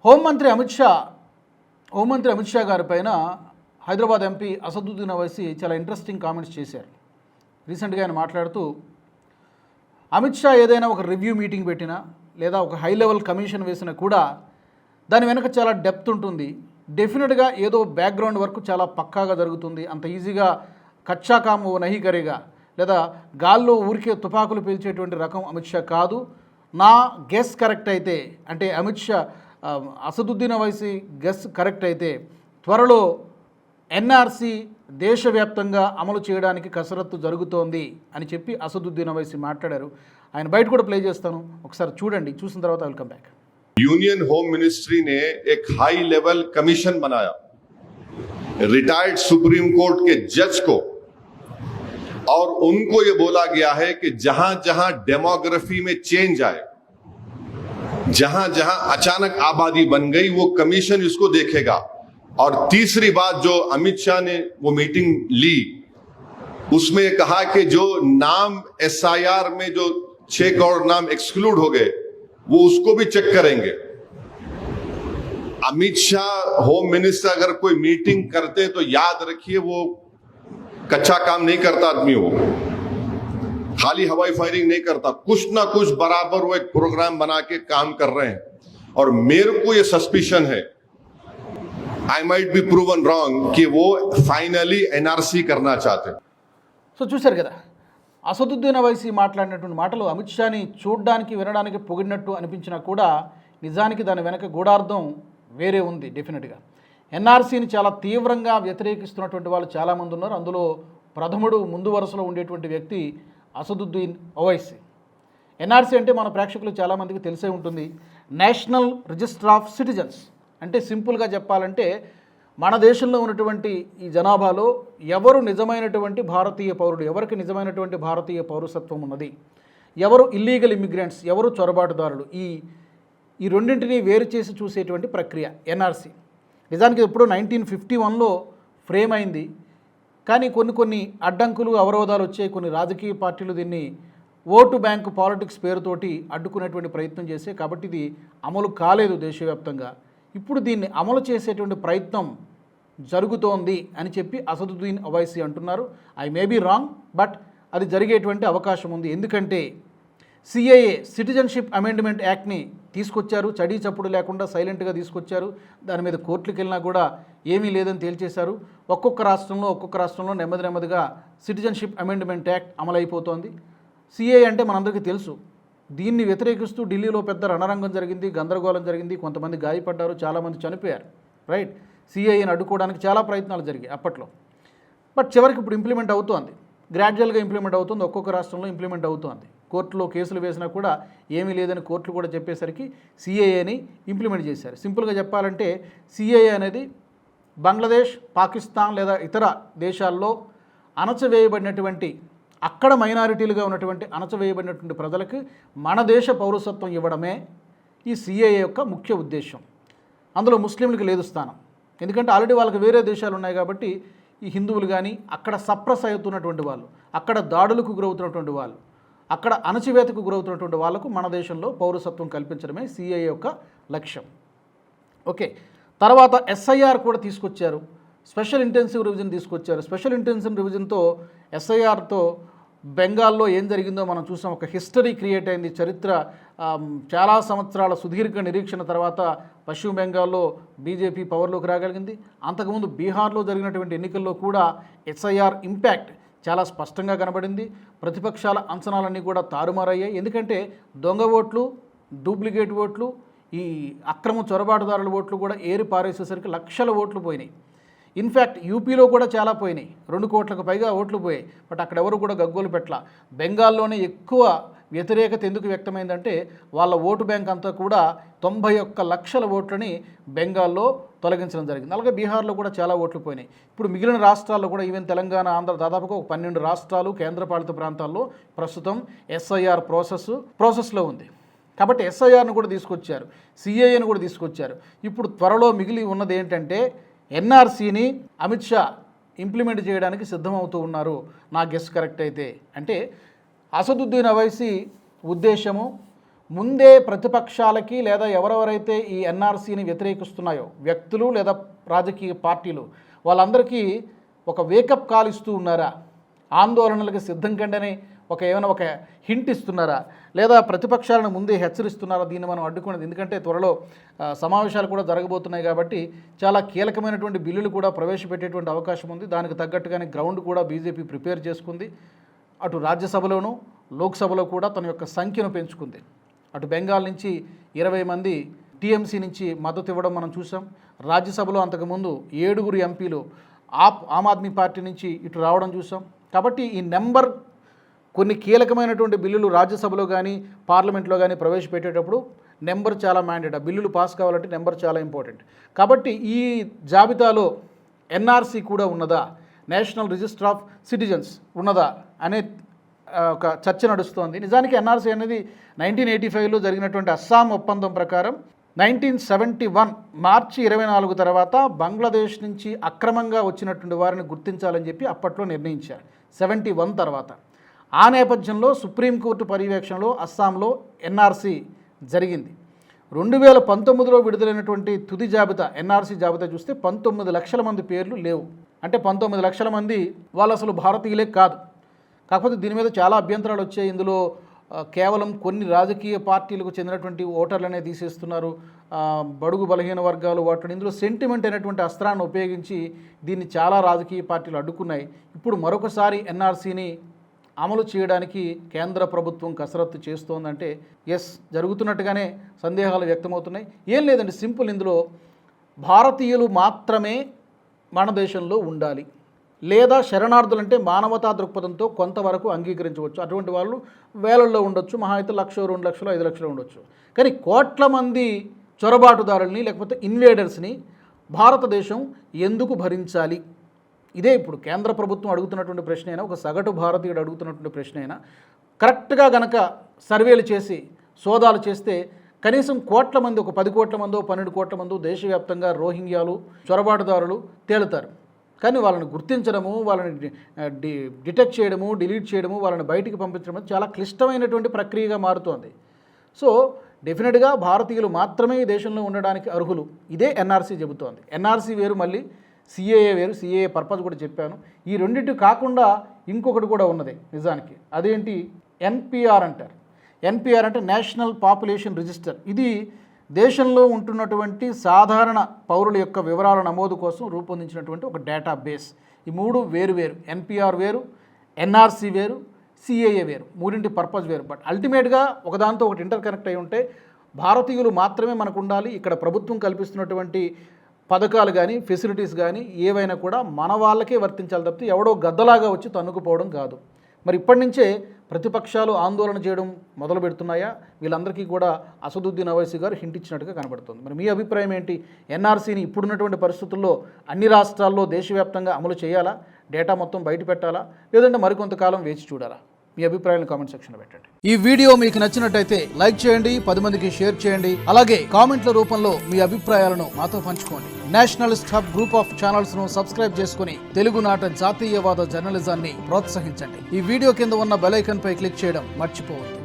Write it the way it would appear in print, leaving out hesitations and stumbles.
హోంమంత్రి అమిత్ షా గారి పైన హైదరాబాద్ ఎంపీ అసదుద్దీన్ ఓవైసీ చాలా ఇంట్రెస్టింగ్ కామెంట్స్ చేశారు. రీసెంట్గా ఆయన మాట్లాడుతూ అమిత్ షా ఏదైనా ఒక రివ్యూ మీటింగ్ పెట్టినా లేదా ఒక హై లెవెల్ కమిషన్ వేసినా కూడా దాని వెనక చాలా డెప్త్ ఉంటుంది. డెఫినెట్గా ఏదో బ్యాక్గ్రౌండ్ వర్క్ చాలా పక్కాగా జరుగుతుంది. అంత ఈజీగా కచ్చా కామ్ నహీ కరేగా లేదా గాల్లో ఊరికే తుపాకులు పీల్చేటువంటి రకం అమిత్ షా కాదు. నా గెస్ కరెక్ట్ అయితే, అంటే అసదుద్దీన్ ఓవైసీ గెస్ కరెక్ట్ అయితే త్వరలో ఎన్ఆర్సీ దేశవ్యాప్తంగా అమలు చేయడానికి కసరత్తు జరుగుతోంది అని చెప్పి అసదుద్దీన్ ఓవైసీ మాట్లాడారు. ఆయన బయట కూడా ప్లే చేస్తాను, ఒకసారి చూడండి. చూసిన తర్వాత I will come back. Union home ministry ने एक हाई लेवल कमीशन बनाया रिटायर्ड सुप्रीम कोर्ट के जज को, और उनको यह बोला गया है कि जहां जहां डेमोग्राफी में चेंज आए, जहां जहां अचानक आबादी बन गई, वो कमीशन इसको देखेगा. और तीसरी बात जो अमित शाह ने वो मीटिंग ली, उसमें कहा कि जो नाम एसआईआर में जो 6 करोड़ नाम एक्सक्लूड हो गए, वो उसको भी चेक करेंगे. अमित शाह होम मिनिस्टर अगर कोई मीटिंग करते तो याद रखिए वो कच्चा काम नहीं करता आदमी, वो खाली हवाई फायरिंग नहीं करता, कुछ ना कुछ बराबर वो एक प्रोग्राम बना के काम कर रहे हैं. और मेरे को ये सस्पिशन है, I might be proven wrong, कि वो फाइनली एनआरसी करना चाहते हैं. సో చూశారు కదా, అసదుద్దీన్ ఓవైసీ మాట్లాడినటువంటి మాటలు అమిత్ షాని చూడడానికి వినడానికి పొగిడినట్టు అనిపించినా కూడా నిజానికి దాని వెనక గూఢార్థం వేరే ఉంది. డెఫినెట్గా ఎన్ఆర్సీని చాలా తీవ్రంగా వ్యతిరేకిస్తున్నటువంటి వాళ్ళు చాలామంది ఉన్నారు. అందులో ప్రథముడు ముందు వరుసలో ఉండేటువంటి వ్యక్తి అసదుద్దీన్ ఓవైసీ. ఎన్ఆర్సీ అంటే మన ప్రేక్షకులు చాలామందికి తెలిసే ఉంటుంది, నేషనల్ రిజిస్టర్ ఆఫ్ సిటిజన్స్. అంటే సింపుల్గా చెప్పాలంటే మన దేశంలో ఉన్నటువంటి ఈ జనాభాలో ఎవరు నిజమైనటువంటి భారతీయ పౌరుడు, ఎవరికి నిజమైనటువంటి భారతీయ పౌరసత్వం ఉన్నది, ఎవరు ఇల్లీగల్ ఇమ్మిగ్రెంట్స్, ఎవరు చొరబాటుదారులు, ఈ రెండింటినీ వేరు చేసి చూసేటువంటి ప్రక్రియ ఎన్ఆర్సీ. నిజానికి ఎప్పుడో 1951లో ఫ్రేమ్ అయింది. కానీ కొన్ని అడ్డంకులు అవరోధాలు వచ్చాయి. కొన్ని రాజకీయ పార్టీలు దీన్ని ఓటు బ్యాంకు పాలిటిక్స్ పేరుతోటి అడ్డుకునేటువంటి ప్రయత్నం చేశాయి. కాబట్టి ఇది అమలు కాలేదు దేశవ్యాప్తంగా. ఇప్పుడు దీన్ని అమలు చేసేటువంటి ప్రయత్నం జరుగుతోంది అని చెప్పి అసదుద్దీన్ ఓవైసీ అంటున్నారు. I may be wrong, but అది జరిగేటువంటి అవకాశం ఉంది. ఎందుకంటే సిఏఏ సిటిజన్షిప్ అమెండ్మెంట్ యాక్ట్ని తీసుకొచ్చారు, చడీ చప్పుడు లేకుండా సైలెంట్గా తీసుకొచ్చారు. దాని మీద కోర్టులకు వెళ్ళినా కూడా ఏమీ లేదని తేల్చేశారు. ఒక్కొక్క రాష్ట్రంలో నెమ్మదిగా సిటిజన్షిప్ అమెండ్మెంట్ యాక్ట్ అమలైపోతోంది. సిఏఏ అంటే మనందరికీ తెలుసు. దీన్ని వ్యతిరేకిస్తూ ఢిల్లీలో పెద్ద రణరంగం జరిగింది, గందరగోళం జరిగింది, కొంతమంది గాయపడ్డారు, చాలామంది చనిపోయారు. రైట్, సిఏఏని అడ్డుకోవడానికి చాలా ప్రయత్నాలు జరిగాయి అప్పట్లో. బట్ చివరికి ఇప్పుడు ఇంప్లిమెంట్ అవుతోంది, గ్రాడ్యువల్గా ఇంప్లిమెంట్ అవుతుంది. ఒక్కొక్క రాష్ట్రంలో ఇంప్లిమెంట్ అవుతోంది. కోర్టులో కేసులు వేసినా కూడా ఏమీ లేదని కోర్టులు కూడా చెప్పేసరికి సిఏఏని ఇంప్లిమెంట్ చేశారు. సింపుల్గా చెప్పాలంటే సిఏఏ అనేది బంగ్లాదేశ్, పాకిస్తాన్ లేదా ఇతర దేశాల్లో అణచివేయబడినటువంటి, అక్కడ మైనారిటీలుగా ఉన్నటువంటి అణచివేయబడినటువంటి ప్రజలకు మన దేశ పౌరసత్వం ఇవ్వడమే ఈ సిఏఏ యొక్క ముఖ్య ఉద్దేశం. అందులో ముస్లింలకు లేదు స్థానం, ఎందుకంటే ఆల్రెడీ వాళ్ళకి వేరే దేశాలు ఉన్నాయి కాబట్టి. ఈ హిందువులు కానీ, అక్కడ సప్రెస్ అవుతున్నటువంటి వాళ్ళు, అక్కడ దాడులకు గురవుతున్నటువంటి వాళ్ళు, అక్కడ అణచివేతకు గురవుతున్నటువంటి వాళ్ళకు మన దేశంలో పౌరసత్వం కల్పించడమే సిఏఏ యొక్క లక్ష్యం. ఓకే, తర్వాత ఎస్ఐఆర్ కూడా తీసుకొచ్చారు, స్పెషల్ ఇంటెన్సివ్ రివిజన్ తీసుకొచ్చారు. స్పెషల్ ఇంటెన్సివ్ రివిజన్తో ఎస్ఐఆర్తో బెంగాల్లో ఏం జరిగిందో మనం చూసాం. ఒక హిస్టరీ క్రియేట్ అయింది. చరిత్ర చాలా సంవత్సరాల సుదీర్ఘ నిరీక్షణ తర్వాత పశ్చిమ బెంగాల్లో బీజేపీ పవర్లోకి రాగలిగింది. అంతకుముందు బీహార్లో జరిగినటువంటి ఎన్నికల్లో కూడా ఎస్ఐఆర్ ఇంపాక్ట్ చాలా స్పష్టంగా కనబడింది. ప్రతిపక్షాల అంచనాలన్నీ కూడా తారుమారయ్యాయి. ఎందుకంటే దొంగ ఓట్లు, డూప్లికేట్ ఓట్లు, ఈ అక్రమ చొరబాటుదారుల ఓట్లు కూడా ఏరి పారేసేసరికి లక్షల ఓట్లు పోయినాయి. ఇన్ఫ్యాక్ట్ యూపీలో కూడా చాలా పోయినాయి, 2 కోట్లకు పైగా ఓట్లు పోయాయి. బట్ అక్కడ ఎవరు కూడా గగ్గోలు పెట్టలా. బెంగాల్లోనే ఎక్కువ వ్యతిరేకత ఎందుకు వ్యక్తమైందంటే వాళ్ళ ఓటు బ్యాంక్ అంతా కూడా 91 లక్షల ఓట్లని బెంగాల్లో తొలగించడం జరిగింది. అలాగే బీహార్లో కూడా చాలా ఓట్లు పోయినాయి. ఇప్పుడు మిగిలిన రాష్ట్రాల్లో కూడా, ఈవెన్ తెలంగాణ, ఆంధ్ర, దాదాపుగా 12 రాష్ట్రాలు, కేంద్రపాలిత ప్రాంతాల్లో ప్రస్తుతం ఎస్ఐఆర్ ప్రాసెస్లో ఉంది. కాబట్టి ఎస్ఐఆర్ను కూడా తీసుకొచ్చారు, సిఏఏను కూడా తీసుకొచ్చారు. ఇప్పుడు త్వరలో మిగిలి ఉన్నది ఏంటంటే ఎన్ఆర్సీని అమిత్ షా ఇంప్లిమెంట్ చేయడానికి సిద్ధమవుతూ ఉన్నారు, నా గెస్ కరెక్ట్ అయితే. అంటే అసదుద్దీన్ ఓవైసీ ఉద్దేశము ముందే ప్రతిపక్షాలకి లేదా ఎవరెవరైతే ఈ ఎన్ఆర్సీని వ్యతిరేకిస్తున్నాయో వ్యక్తులు లేదా రాజకీయ పార్టీలు వాళ్ళందరికీ ఒక వేకప్ కాల్ ఇస్తూ ఉన్నారా? ఆందోళనలకు సిద్ధం కండని ఏమైనా ఒక హింట్ ఇస్తున్నారా? లేదా ప్రతిపక్షాలను ముందే హెచ్చరిస్తున్నారా దీన్ని మనం అడ్డుకునేది? ఎందుకంటే త్వరలో సమావేశాలు కూడా జరగబోతున్నాయి కాబట్టి చాలా కీలకమైనటువంటి బిల్లులు కూడా ప్రవేశపెట్టేటువంటి అవకాశం ఉంది. దానికి తగ్గట్టుగానే గ్రౌండ్ కూడా బీజేపీ ప్రిపేర్ చేసుకుంది. అటు రాజ్యసభలోనూ లోక్సభలో కూడా తన యొక్క సంఖ్యను పెంచుకుంది. అటు బెంగాల్ నుంచి 20 మంది టీఎంసీ నుంచి మద్దతు ఇవ్వడం మనం చూసాం. రాజ్యసభలో అంతకుముందు 7 ఎంపీలు ఆమ్ ఆద్మీ పార్టీ నుంచి ఇటు రావడం చూసాం. కాబట్టి ఈ నెంబర్ కొన్ని కీలకమైనటువంటి బిల్లులు రాజ్యసభలో కానీ పార్లమెంట్లో కానీ ప్రవేశపెట్టేటప్పుడు నెంబర్ చాలా మ్యాండేట్. ఆ బిల్లులు పాస్ కావాలంటే నెంబర్ చాలా ఇంపార్టెంట్. కాబట్టి ఈ జాబితాలో ఎన్ఆర్సీ కూడా ఉన్నదా, నేషనల్ రిజిస్టర్ ఆఫ్ సిటిజన్స్ ఉన్నదా అనే ఒక చర్చ నడుస్తోంది. నిజానికి ఎన్ఆర్సీ అనేది 1985లో జరిగినటువంటి అస్సాం ఒప్పందం ప్రకారం 1971 మార్చి 24 తర్వాత బంగ్లాదేశ్ నుంచి అక్రమంగా వచ్చినటువంటి వారిని గుర్తించాలని చెప్పి అప్పట్లో నిర్ణయించారు 71 తర్వాత. ఆ నేపథ్యంలో సుప్రీంకోర్టు పర్యవేక్షణలో అస్సాంలో ఎన్ఆర్సీ జరిగింది. 2019లో విడుదలైనటువంటి తుది జాబితా ఎన్ఆర్సీ జాబితా చూస్తే 19 లక్షల మంది పేర్లు లేవు. అంటే 19 లక్షల మంది వాళ్ళు అసలు భారతీయులే కాదు. కాకపోతే దీని మీద చాలా అభ్యంతరాలు వచ్చాయి. ఇందులో కేవలం కొన్ని రాజకీయ పార్టీలకు చెందినటువంటి ఓటర్లనే తీసేస్తున్నారు, బడుగు బలహీన వర్గాలు ఓటర్లు. ఇందులో సెంటిమెంట్ అనేటువంటి అస్త్రాన్ని ఉపయోగించి దీన్ని చాలా రాజకీయ పార్టీలు అడ్డుకున్నాయి. ఇప్పుడు మరొకసారి ఎన్ఆర్సీని అమలు చేయడానికి కేంద్ర ప్రభుత్వం కసరత్తు చేస్తోందంటే ఎస్ జరుగుతున్నట్టుగానే సందేహాలు వ్యక్తమవుతున్నాయి. ఏం లేదండి, సింపుల్. ఇందులో భారతీయులు మాత్రమే మన దేశంలో ఉండాలి, లేదా శరణార్థులంటే మానవతా దృక్పథంతో కొంతవరకు అంగీకరించవచ్చు. అటువంటి వాళ్ళు వేలల్లో ఉండొచ్చు, మహా అయితే 1,00,000, 2,00,000, 5,00,000 ఉండొచ్చు. కానీ కోట్ల మంది చొరబాటుదారుల్ని లేకపోతే ఇన్వేడర్స్ని భారతదేశం ఎందుకు భరించాలి? ఇదే ఇప్పుడు కేంద్ర ప్రభుత్వం అడుగుతున్నటువంటి ప్రశ్న అయినా, ఒక సగటు భారతీయుడు అడుగుతున్నటువంటి ప్రశ్న అయినా కరెక్ట్గా గనక సర్వేలు చేసి సోదాలు చేస్తే కనీసం కోట్ల మంది, ఒక 10 కోట్ల మందో 12 కోట్ల మందో దేశవ్యాప్తంగా రోహింగ్యాలు చొరబాటుదారులు తేలుతారు. కానీ వాళ్ళని గుర్తించడము, వాళ్ళని డిటెక్ట్ చేయడము, డిలీట్ చేయడము, వాళ్ళని బయటికి పంపించడం చాలా క్లిష్టమైనటువంటి ప్రక్రియగా మారుతోంది. సో డెఫినెట్గా భారతీయులు మాత్రమే ఈ దేశంలో ఉండడానికి అర్హులు. ఇదే ఎన్ఆర్సీ చెబుతోంది. ఎన్ఆర్సీ వేరు, మళ్ళీ సిఏఏ వేరు. సిఏఏ పర్పస్ కూడా చెప్పాను. ఈ రెండింటి కాకుండా ఇంకొకటి కూడా ఉన్నది నిజానికి. అదేంటి? ఎన్పిఆర్ అంటారు. ఎన్పిఆర్ అంటే నేషనల్ పాపులేషన్ రిజిస్టర్. ఇది దేశంలో ఉంటున్నటువంటి సాధారణ పౌరుల యొక్క వివరాల నమోదు కోసం రూపొందించినటువంటి ఒక డేటాబేస్. ఈ మూడు వేరు వేరు. ఎన్పిఆర్ వేరు, ఎన్ఆర్సీ వేరు, సిఏఏ వేరు. మూడింటి పర్పస్ వేరు. బట్ అల్టిమేట్గా ఒకదాంతో ఒకటి ఇంటర్ కనెక్ట్ అయి ఉంటే భారతీయులు మాత్రమే మనకు ఉండాలి. ఇక్కడ ప్రభుత్వం కల్పిస్తున్నటువంటి పథకాలు కానీ ఫెసిలిటీస్ కానీ ఏవైనా కూడా మన వాళ్ళకే వర్తించాలి తప్పితే ఎవడో గద్దలాగా వచ్చి తన్నుకుపోవడం కాదు. మరి ఇప్పటి నుంచే ప్రతిపక్షాలు ఆందోళన చేయడం మొదలు పెడుతున్నాయా? వీళ్ళందరికీ కూడా అసదుద్దీన్ ఓవైసీ గారు హింట్ ఇచ్చినట్టుగా కనబడుతుంది. మరి మీ అభిప్రాయం ఏంటి? ఎన్ఆర్సీని ఇప్పుడున్నటువంటి పరిస్థితుల్లో అన్ని రాష్ట్రాల్లో దేశవ్యాప్తంగా అమలు చేయాలా? డేటా మొత్తం బయట పెట్టాలా? లేదంటే మరికొంతకాలం వేచి చూడాలా? మీ అభిప్రాయాలను కామెంట్ సెక్షన్లో పెట్టండి. ఈ వీడియో మీకు నచ్చినట్టయితే లైక్ చేయండి, 10 మందికి షేర్ చేయండి. అలాగే కామెంట్ల రూపంలో మీ అభిప్రాయాలను మాతో పంచుకోండి. Nationalist hub group of channels ను సబ్స్క్రైబ్ చేసుకుని తెలుగునాట జాతీయవాద జర్నలిజాన్ని ప్రోత్సహించండి. ఈ వీడియో కింద ఉన్న బెల్ ఐకాన్ పై క్లిక్ చేయడం మర్చిపోవద్దు.